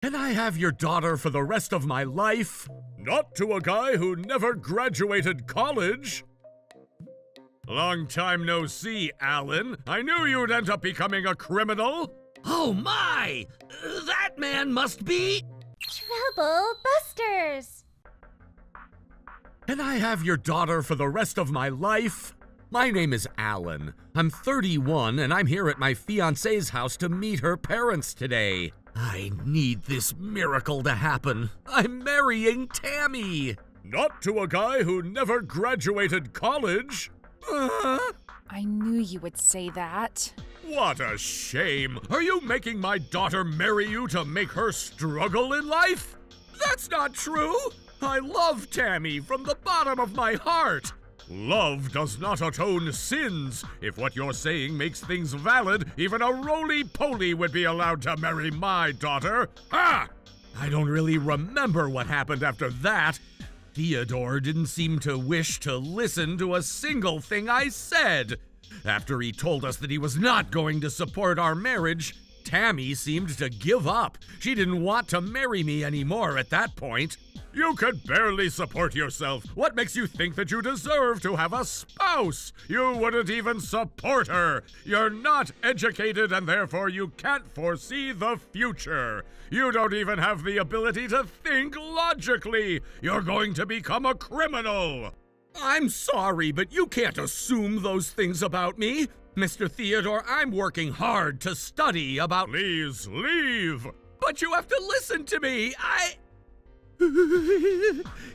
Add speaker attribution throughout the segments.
Speaker 1: Can I have your daughter for the rest of my life? Not to a guy who never graduated college. Long time no see, Alan. I knew you'd end up becoming a criminal.
Speaker 2: Oh my! That man must be...
Speaker 3: Trouble Busters!
Speaker 1: Can I have your daughter for the rest of my life? My name is Alan. I'm 31 and I'm here at my fiancée's house to meet her parents today. I need this miracle to happen. I'm marrying Tammy. Not to a guy who never graduated college.
Speaker 4: I knew you would say that.
Speaker 1: What a shame! Are you making my daughter marry you to make her struggle in life? That's not true! I love Tammy from the bottom of my heart! Love does not atone sins. If what you're saying makes things valid, even a roly-poly would be allowed to marry my daughter. Ha! I don't really remember what happened after that. Theodore didn't seem to wish to listen to a single thing I said. After he told us that he was not going to support our marriage, Tammy seemed to give up. She didn't want to marry me anymore at that point. You could barely support yourself. What makes you think that you deserve to have a spouse? You wouldn't even support her. You're not educated and therefore you can't foresee the future. You don't even have the ability to think logically. You're going to become a criminal. I'm sorry, but you can't assume those things about me. Mr. Theodore, I'm working hard to study about— Please leave! But you have to listen to me.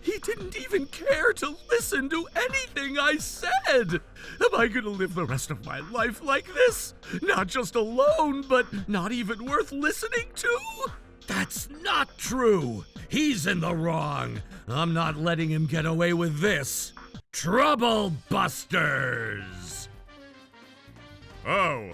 Speaker 1: He didn't even care to listen to anything I said. Am I gonna live the rest of my life like this? Not just alone, but not even worth listening to? That's not true. He's in the wrong. I'm not letting him get away with this. Trouble Busters! Oh,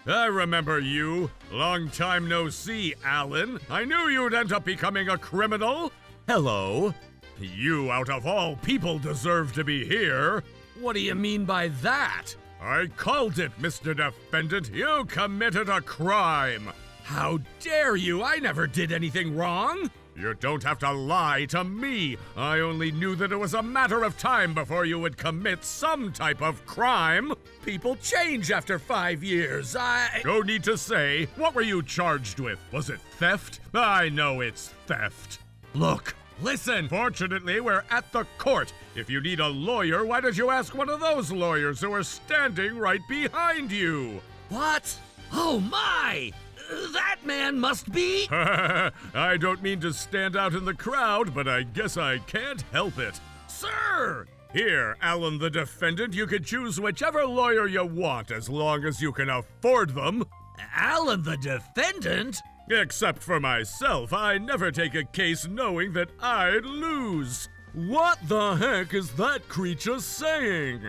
Speaker 1: I remember you. Long time no see, Alan. I knew you'd end up becoming a criminal. Hello. You, out of all people, deserve to be here. What do you mean by that? I called it, Mr. Defendant. You committed a crime. How dare you? I never did anything wrong. You don't have to lie to me. I only knew that it was a matter of time before you would commit some type of crime. People change after 5 years. No need to say. What were you charged with? Was it theft? I know it's theft. Look, listen. Fortunately, we're at the court. If you need a lawyer, why don't you ask one of those lawyers who are standing right behind you?
Speaker 2: What? Oh my! That man must be...
Speaker 1: I don't mean to stand out in the crowd, but I guess I can't help it.
Speaker 2: Sir!
Speaker 1: Here, Alan the defendant, you can choose whichever lawyer you want as long as you can afford them.
Speaker 2: Alan the defendant?
Speaker 1: Except for myself, I never take a case knowing that I'd lose. What the heck is that creature saying?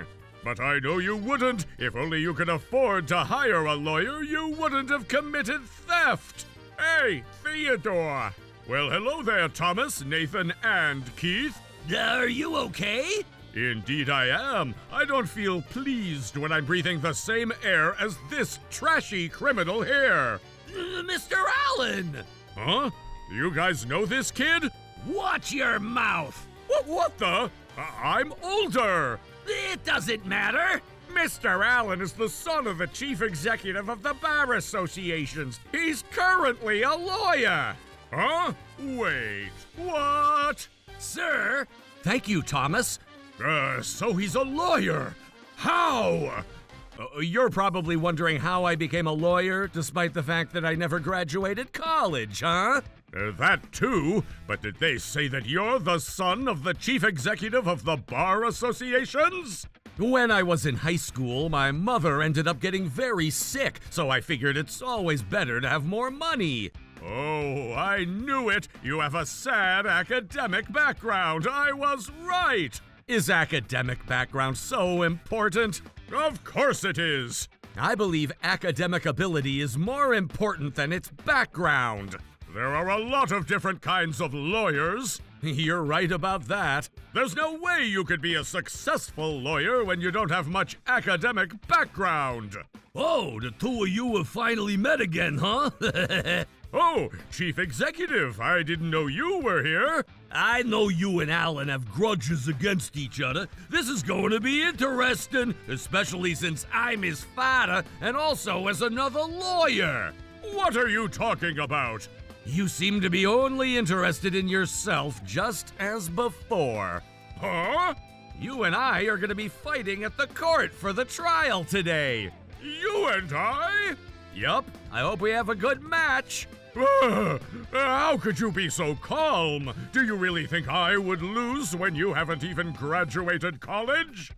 Speaker 1: But I know you wouldn't. If only you could afford to hire a lawyer, you wouldn't have committed theft. Hey, Theodore. Well, hello there, Thomas, Nathan, and Keith.
Speaker 2: Are you okay?
Speaker 1: Indeed I am. I don't feel pleased when I'm breathing the same air as this trashy criminal here.
Speaker 2: Mr. Allen!
Speaker 1: Huh? You guys know this kid?
Speaker 2: Watch your mouth!
Speaker 1: What the? I'm older!
Speaker 2: It doesn't matter!
Speaker 1: Mr. Allen is the son of the chief executive of the Bar Associations. He's currently a lawyer. Huh? Wait, what?
Speaker 2: Sir! Thank you, Thomas.
Speaker 1: So he's a lawyer. How?
Speaker 2: You're probably wondering how I became a lawyer, despite the fact that I never graduated college, huh?
Speaker 1: That too, but did they say that you're the son of the chief executive of the Bar Associations?
Speaker 2: When I was in high school, my mother ended up getting very sick, so I figured it's always better to have more money.
Speaker 1: Oh, I knew it! You have a sad academic background. I was right!
Speaker 2: Is academic background so important?
Speaker 1: Of course it is!
Speaker 2: I believe academic ability is more important than its background.
Speaker 1: There are a lot of different kinds of lawyers.
Speaker 2: You're right about that.
Speaker 1: There's no way you could be a successful lawyer when you don't have much academic background.
Speaker 2: Oh, the two of you have finally met again, huh?
Speaker 1: Oh, Chief Executive, I didn't know you were here.
Speaker 2: I know you and Alan have grudges against each other. This is going to be interesting, especially since I'm his father and also as another lawyer.
Speaker 1: What are you talking about?
Speaker 2: You seem to be only interested in yourself, just as before.
Speaker 1: Huh?
Speaker 2: You and I are going to be fighting at the court for the trial today.
Speaker 1: You and I?
Speaker 2: Yup, I hope we have a good match.
Speaker 1: How could you be so calm? Do you really think I would lose when you haven't even graduated college?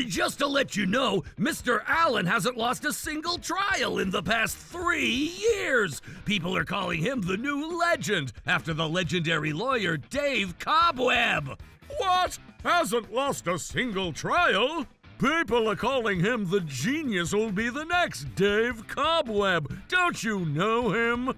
Speaker 2: Just to let you know, Mr. Allen hasn't lost a single trial in the past 3 years. People are calling him the new legend, after the legendary lawyer Dave Cobweb.
Speaker 1: What? Hasn't lost a single trial? People are calling him the genius who'll be the next Dave Cobweb. Don't you know him?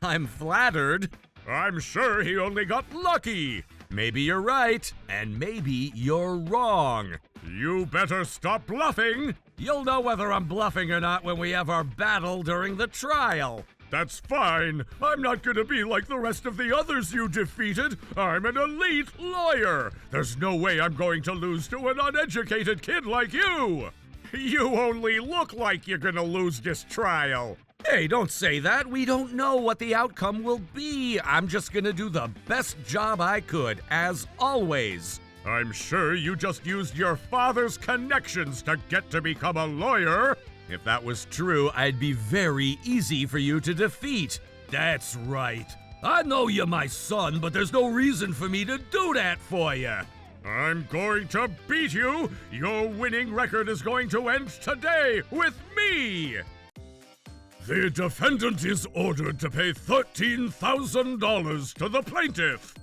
Speaker 2: I'm flattered.
Speaker 1: I'm sure he only got lucky.
Speaker 2: Maybe you're right, and maybe you're wrong.
Speaker 1: You better stop bluffing.
Speaker 2: You'll know whether I'm bluffing or not when we have our battle during the trial.
Speaker 1: That's fine. I'm not gonna be like the rest of the others you defeated. I'm an elite lawyer. There's no way I'm going to lose to an uneducated kid like you. You only look like you're gonna lose this trial.
Speaker 2: Hey, don't say that. We don't know what the outcome will be. I'm just gonna do the best job I could, as always.
Speaker 1: I'm sure you just used your father's connections to get to become a lawyer.
Speaker 2: If that was true, I'd be very easy for you to defeat. That's right. I know you're my son, but there's no reason for me to do that for you.
Speaker 1: I'm going to beat you. Your winning record is going to end today with me. The defendant is ordered to pay $13,000 to the plaintiff.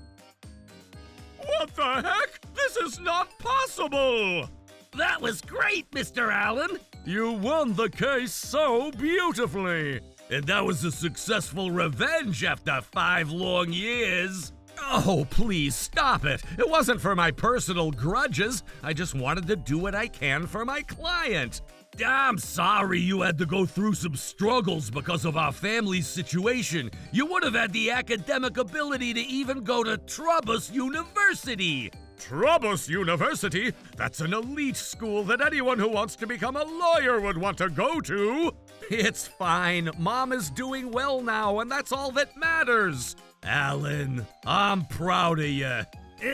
Speaker 1: What the heck? This is not possible!
Speaker 2: That was great, Mr. Allen.
Speaker 1: You won the case so beautifully.
Speaker 2: And that was a successful revenge after 5 long years.
Speaker 1: Oh, please stop it. It wasn't for my personal grudges. I just wanted to do what I can for my client.
Speaker 2: I'm sorry you had to go through some struggles because of our family's situation. You would have had the academic ability to even go to Trubus University.
Speaker 1: Trubus University? That's an elite school that anyone who wants to become a lawyer would want to go to.
Speaker 2: It's fine. Mom is doing well now, and that's all that matters. Alan, I'm proud of you.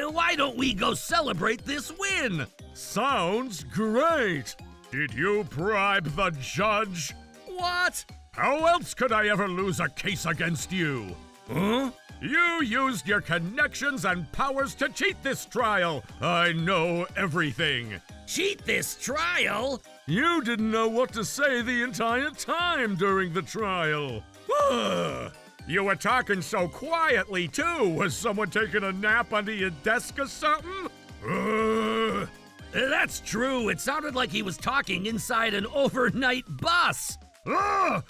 Speaker 2: Why don't we go celebrate this win?
Speaker 1: Sounds great. Did you bribe the judge?
Speaker 2: What?
Speaker 1: How else could I ever lose a case against you?
Speaker 2: Huh?
Speaker 1: You used your connections and powers to cheat this trial. I know everything.
Speaker 2: Cheat this trial?
Speaker 1: You didn't know what to say the entire time during the trial. You were talking so quietly, too. Was someone taking a nap under your desk or something?
Speaker 2: That's true. It sounded like he was talking inside an overnight bus.
Speaker 1: I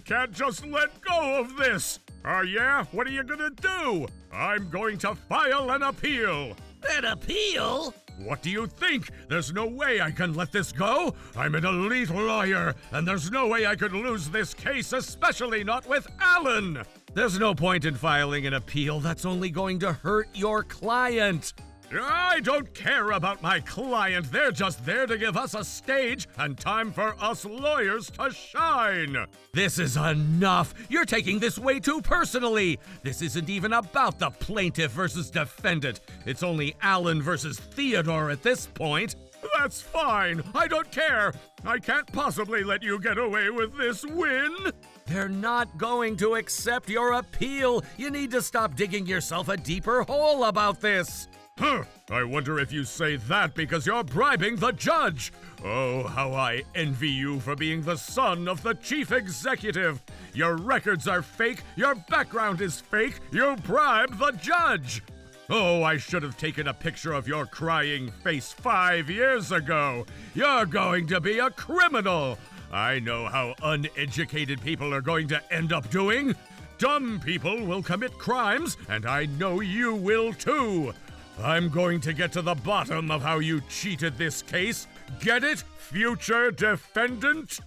Speaker 1: can't just let go of this. Oh yeah? What are you gonna do? I'm going to file an appeal.
Speaker 2: An appeal?
Speaker 1: What do you think? There's no way I can let this go. I'm an elite lawyer, and there's no way I could lose this case, especially not with Alan.
Speaker 2: There's no point in filing an appeal. That's only going to hurt your client.
Speaker 1: I don't care about my client. They're just there to give us a stage and time for us lawyers to shine.
Speaker 2: This is enough. You're taking this way too personally. This isn't even about the plaintiff versus defendant. It's only Alan versus Theodore at this point.
Speaker 1: That's fine. I don't care. I can't possibly let you get away with this win.
Speaker 2: They're not going to accept your appeal. You need to stop digging yourself a deeper hole about this.
Speaker 1: I wonder if you say that because you're bribing the judge. Oh, how I envy you for being the son of the chief executive. Your records are fake, your background is fake, you bribed the judge. Oh, I should have taken a picture of your crying face 5 years ago. You're going to be a criminal. I know how uneducated people are going to end up doing. Dumb people will commit crimes, and I know you will too. I'm going to get to the bottom of how you cheated this case. Get it, future defendant?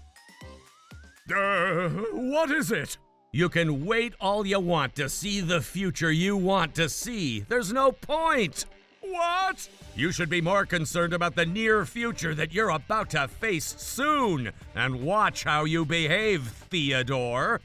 Speaker 1: What is it?
Speaker 2: You can wait all you want to see the future you want to see. There's no point.
Speaker 1: What?
Speaker 2: You should be more concerned about the near future that you're about to face soon. And watch how you behave, Theodore.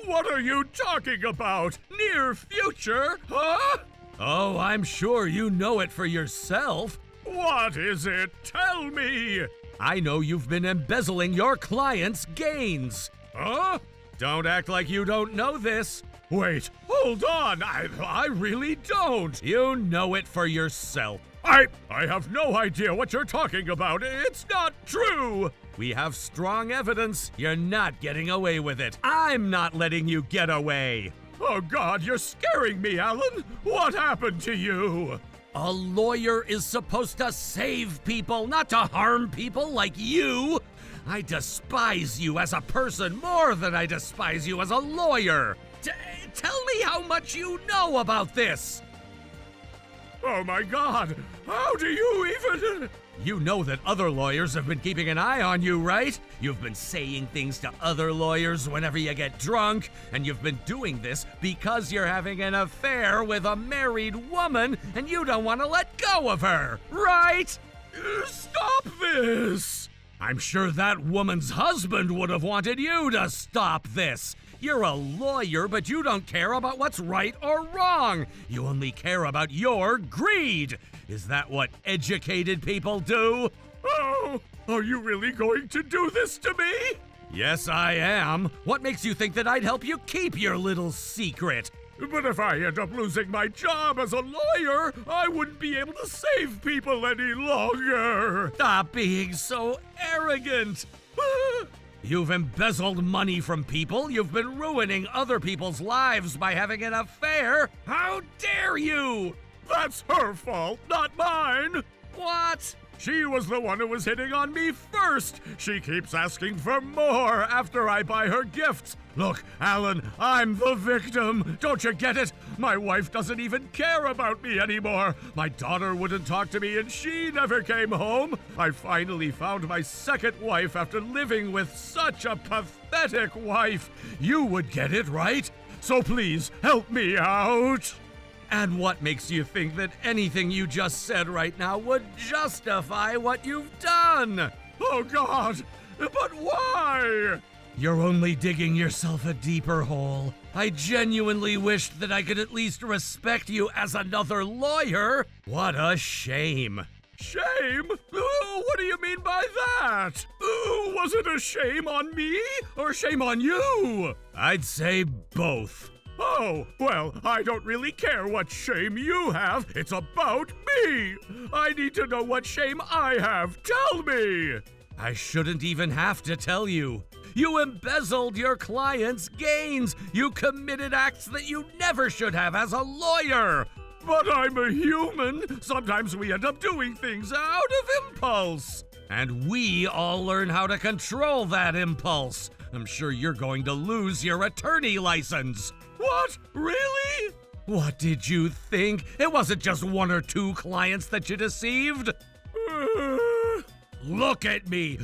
Speaker 1: What are you talking about? Near future? Huh?
Speaker 2: Oh, I'm sure you know it for yourself.
Speaker 1: What is it? Tell me!
Speaker 2: I know you've been embezzling your clients' gains.
Speaker 1: Huh?
Speaker 2: Don't act like you don't know this.
Speaker 1: Wait, hold on. I really don't.
Speaker 2: You know it for yourself.
Speaker 1: I have no idea what you're talking about. It's not true.
Speaker 2: We have strong evidence you're not getting away with it. I'm not letting you get away.
Speaker 1: Oh God, you're scaring me, Alan. What happened to you?
Speaker 2: A lawyer is supposed to save people, not to harm people like you. I despise you as a person more than I despise you as a lawyer. Tell me how much you know about this.
Speaker 1: Oh my God, how do you even...
Speaker 2: You know that other lawyers have been keeping an eye on you, right? You've been saying things to other lawyers whenever you get drunk, and you've been doing this because you're having an affair with a married woman and you don't want to let go of her, right?
Speaker 1: Stop this!
Speaker 2: I'm sure that woman's husband would have wanted you to stop this. You're a lawyer, but you don't care about what's right or wrong. You only care about your greed. Is that what educated people do?
Speaker 1: Oh, are you really going to do this to me?
Speaker 2: Yes, I am. What makes you think that I'd help you keep your little secret?
Speaker 1: But if I end up losing my job as a lawyer, I wouldn't be able to save people any longer.
Speaker 2: Stop being so arrogant. You've embezzled money from people. You've been ruining other people's lives by having an affair. How dare you?
Speaker 1: That's her fault, not mine.
Speaker 2: What?
Speaker 1: She was the one who was hitting on me first. She keeps asking for more after I buy her gifts. Look, Alan, I'm the victim. Don't you get it? My wife doesn't even care about me anymore. My daughter wouldn't talk to me and she never came home. I finally found my second wife after living with such a pathetic wife. You would get it, right? So please, help me out.
Speaker 2: And what makes you think that anything you just said right now would justify what you've done?
Speaker 1: Oh God, but why?
Speaker 2: You're only digging yourself a deeper hole. I genuinely wished that I could at least respect you as another lawyer. What a shame.
Speaker 1: Shame? What do you mean by that? Was it a shame on me or shame on you?
Speaker 2: I'd say both.
Speaker 1: Oh, well, I don't really care what shame you have. It's about me. I need to know what shame I have. Tell me.
Speaker 2: I shouldn't even have to tell you. You embezzled your client's gains. You committed acts that you never should have as a lawyer.
Speaker 1: But I'm a human. Sometimes we end up doing things out of impulse.
Speaker 2: And we all learn how to control that impulse. I'm sure you're going to lose your attorney license.
Speaker 1: What? Really?
Speaker 2: What did you think? It wasn't just one or two clients that you deceived. Look at me.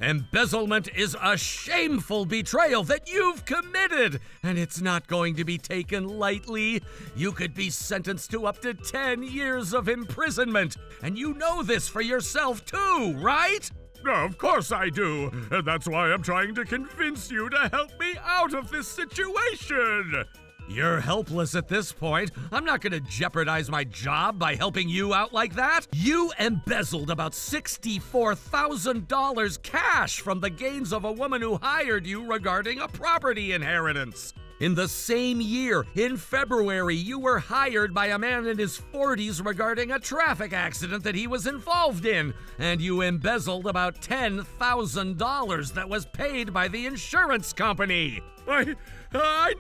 Speaker 2: Embezzlement is a shameful betrayal that you've committed, and it's not going to be taken lightly. You could be sentenced to up to 10 years of imprisonment, and you know this for yourself too, right?
Speaker 1: Of course I do, and that's why I'm trying to convince you to help me out of this situation.
Speaker 2: You're helpless at this point. I'm not going to jeopardize my job by helping you out like that. You embezzled about $64,000 cash from the gains of a woman who hired you regarding a property inheritance. In the same year, in February, you were hired by a man in his 40s regarding a traffic accident that he was involved in, and you embezzled about $10,000 that was paid by the insurance company.
Speaker 1: I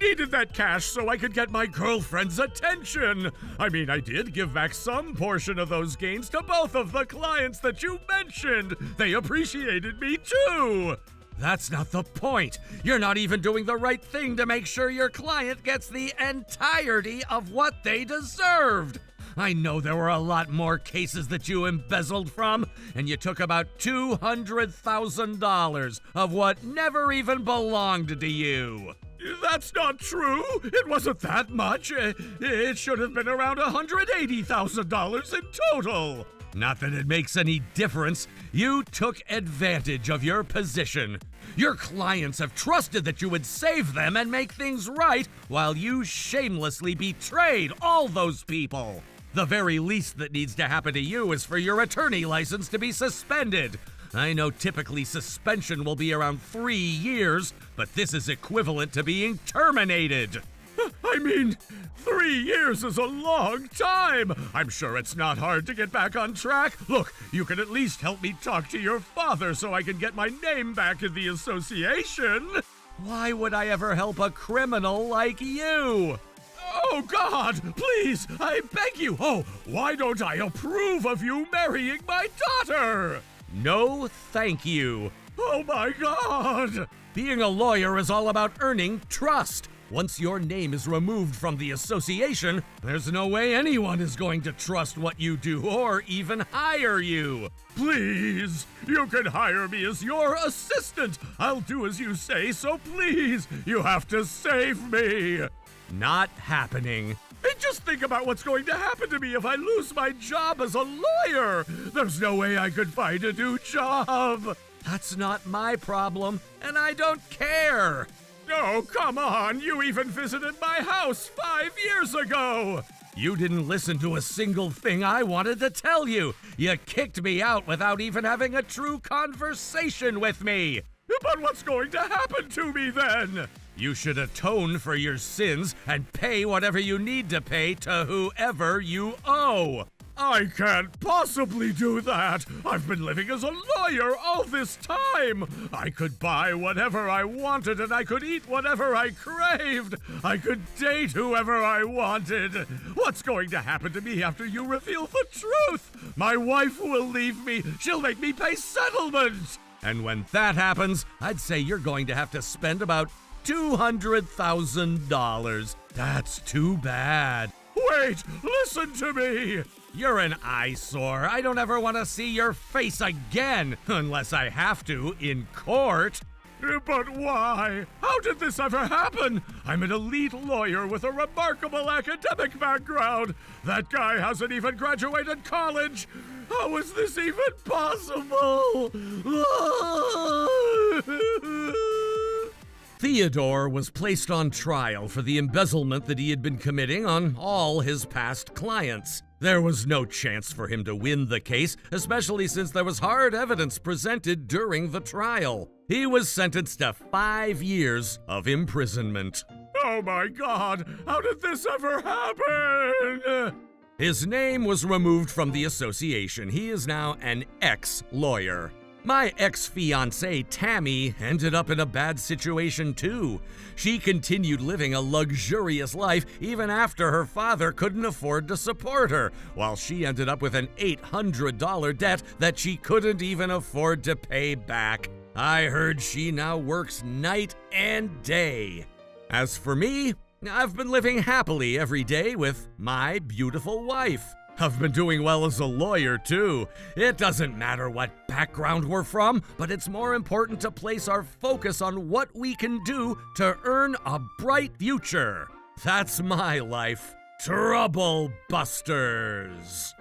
Speaker 1: needed that cash so I could get my girlfriend's attention. I mean, I did give back some portion of those gains to both of the clients that you mentioned. They appreciated me too.
Speaker 2: That's not the point. You're not even doing the right thing to make sure your client gets the entirety of what they deserved. I know there were a lot more cases that you embezzled from, and you took about $200,000 of what never even belonged to you.
Speaker 1: That's not true. It wasn't that much. It should have been around $180,000 in total.
Speaker 2: Not that it makes any difference. You took advantage of your position. Your clients have trusted that you would save them and make things right, while you shamelessly betrayed all those people. The very least that needs to happen to you is for your attorney license to be suspended. I know typically suspension will be around 3 years, but this is equivalent to being terminated.
Speaker 1: I mean, 3 years is a long time. I'm sure it's not hard to get back on track. Look, you can at least help me talk to your father so I can get my name back in the association.
Speaker 2: Why would I ever help a criminal like you?
Speaker 1: Oh, God, please, I beg you. Oh, why don't I approve of you marrying my daughter?
Speaker 2: No, thank you.
Speaker 1: Oh, my God.
Speaker 2: Being a lawyer is all about earning trust. Once your name is removed from the association, there's no way anyone is going to trust what you do or even hire you.
Speaker 1: Please, you can hire me as your assistant. I'll do as you say, so please, you have to save me.
Speaker 2: Not happening.
Speaker 1: And just think about what's going to happen to me if I lose my job as a lawyer. There's no way I could find a new job.
Speaker 2: That's not my problem, and I don't care.
Speaker 1: Oh, come on. You even visited my house 5 years ago.
Speaker 2: You didn't listen to a single thing I wanted to tell you. You kicked me out without even having a true conversation with me.
Speaker 1: But what's going to happen to me then?
Speaker 2: You should atone for your sins and pay whatever you need to pay to whoever you owe.
Speaker 1: I can't possibly do that. I've been living as a lawyer all this time. I could buy whatever I wanted and I could eat whatever I craved. I could date whoever I wanted. What's going to happen to me after you reveal the truth? My wife will leave me. She'll make me pay settlement.
Speaker 2: And when that happens, I'd say you're going to have to spend about $200,000. That's too bad.
Speaker 1: Wait, listen to me.
Speaker 2: You're an eyesore. I don't ever want to see your face again, unless I have to in court.
Speaker 1: But why? How did this ever happen? I'm an elite lawyer with a remarkable academic background. That guy hasn't even graduated college. How is this even possible?
Speaker 2: Theodore was placed on trial for the embezzlement that he had been committing on all his past clients. There was no chance for him to win the case, especially since there was hard evidence presented during the trial. He was sentenced to 5 years of imprisonment.
Speaker 1: Oh my God, how did this ever happen?
Speaker 2: His name was removed from the association. He is now an ex-lawyer. My ex-fiancée, Tammy, ended up in a bad situation too. She continued living a luxurious life even after her father couldn't afford to support her, while she ended up with an $800 debt that she couldn't even afford to pay back. I heard she now works night and day. As for me, I've been living happily every day with my beautiful wife. I've been doing well as a lawyer, too. It doesn't matter what background we're from, but it's more important to place our focus on what we can do to earn a bright future. That's my life. Trouble Busters.